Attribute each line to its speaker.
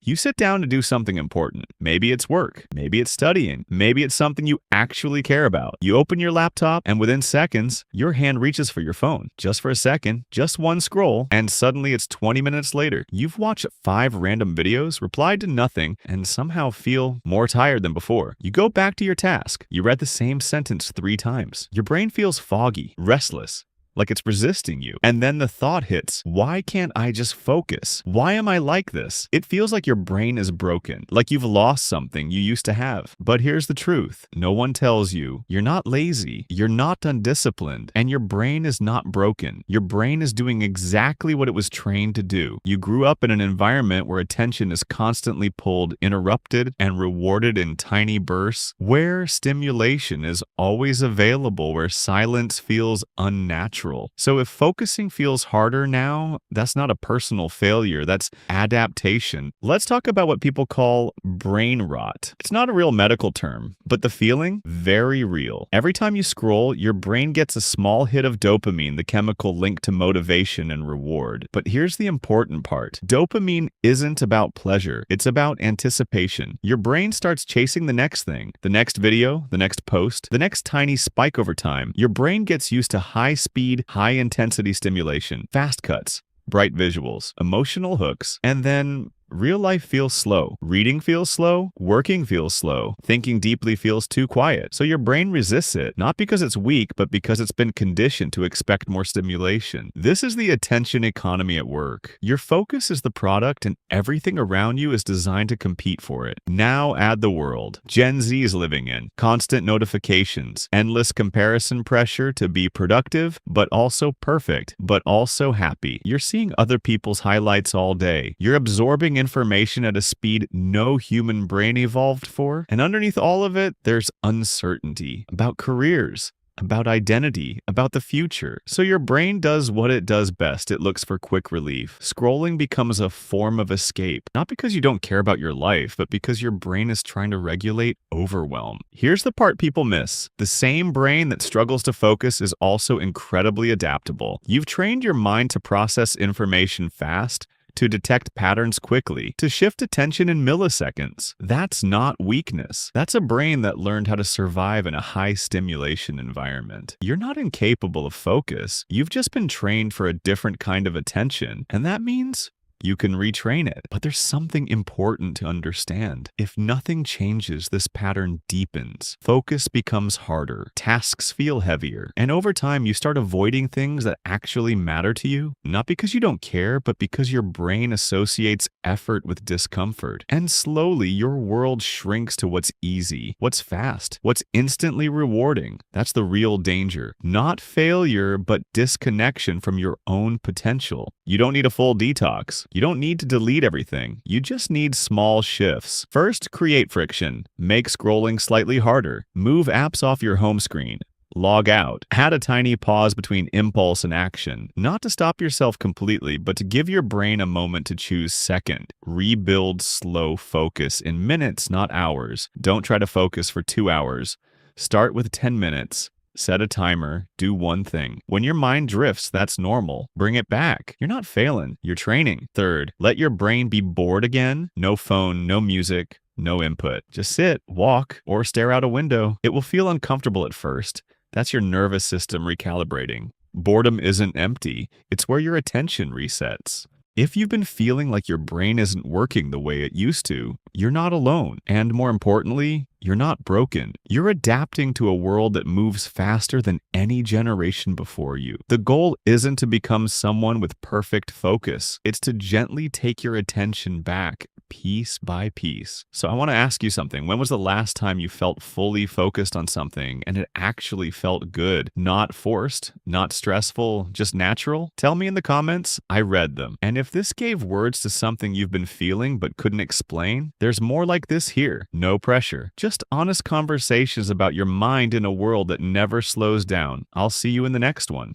Speaker 1: You sit down to do something important. Maybe it's work. Maybe it's studying. Maybe it's something you actually care about. You open your laptop, and within seconds, your hand reaches for your phone. Just for a second, just one scroll, and suddenly it's 20 minutes later. You've watched 5 random videos, replied to nothing, and somehow feel more tired than before. You go back to your task. You read the same sentence 3 times. Your brain feels foggy, restless, like it's resisting you. And then the thought hits, why can't I just focus? Why am I like this? It feels like your brain is broken, like you've lost something you used to have. But here's the truth. No one tells you you're not lazy, you're not undisciplined, and your brain is not broken. Your brain is doing exactly what it was trained to do. You grew up in an environment where attention is constantly pulled, interrupted, and rewarded in tiny bursts, where stimulation is always available, where silence feels unnatural. So if focusing feels harder now, that's not a personal failure, that's adaptation. Let's talk about what people call brain rot. It's not a real medical term, but the feeling, very real. Every time you scroll, your brain gets a small hit of dopamine, the chemical linked to motivation and reward. But here's the important part. Dopamine isn't about pleasure, it's about anticipation. Your brain starts chasing the next thing, the next video, the next post, the next tiny spike over time. Your brain gets used to high-speed, high-intensity stimulation, fast cuts, bright visuals, emotional hooks, and then real life feels slow. Reading feels slow. Working feels slow. Thinking deeply feels too quiet. So your brain resists it, not because it's weak, but because it's been conditioned to expect more stimulation. This is the attention economy at work. Your focus is the product, and everything around you is designed to compete for it. Now add the world Gen Z is living in. Constant notifications, endless comparison pressure to be productive, but also perfect, but also happy. You're seeing other people's highlights all day. You're absorbing information at a speed no human brain evolved for. And underneath all of it, there's uncertainty about careers, about identity, about the future. So your brain does what it does best. It looks for quick relief. Scrolling becomes a form of escape, not because you don't care about your life, but because your brain is trying to regulate overwhelm. Here's the part people miss. The same brain that struggles to focus is also incredibly adaptable. You've trained your mind to process information fast, to detect patterns quickly, to shift attention in milliseconds. That's not weakness. That's a brain that learned how to survive in a high-stimulation environment. You're not incapable of focus. You've just been trained for a different kind of attention, and that means you can retrain it. But there's something important to understand. If nothing changes, this pattern deepens. Focus becomes harder. Tasks feel heavier. And over time, you start avoiding things that actually matter to you, not because you don't care, but because your brain associates effort with discomfort. And slowly, your world shrinks to what's easy, what's fast, what's instantly rewarding. That's the real danger. Not failure, but disconnection from your own potential. You don't need a full detox. You don't need to delete everything. You just need small shifts. First, create friction. Make scrolling slightly harder. Move apps off your home screen. Log out. Add a tiny pause between impulse and action. Not to stop yourself completely, but to give your brain a moment to choose second. Rebuild slow focus in minutes, not hours. Don't try to focus for 2 hours. Start with 10 minutes. Set a timer, do one thing. When your mind drifts, that's normal. Bring it back. You're not failing, you're training. Third, let your brain be bored again. No phone, no music, no input. Just sit, walk, or stare out a window. It will feel uncomfortable at first. That's your nervous system recalibrating. Boredom isn't empty. It's where your attention resets. If you've been feeling like your brain isn't working the way it used to, you're not alone. And more importantly, you're not broken. You're adapting to a world that moves faster than any generation before you. The goal isn't to become someone with perfect focus. It's to gently take your attention back, piece by piece. So I want to ask you something. When was the last time you felt fully focused on something and it actually felt good? Not forced, not stressful, just natural? Tell me in the comments. I read them. And if this gave words to something you've been feeling but couldn't explain, there's more like this here. No pressure. Just honest conversations about your mind in a world that never slows down. I'll see you in the next one.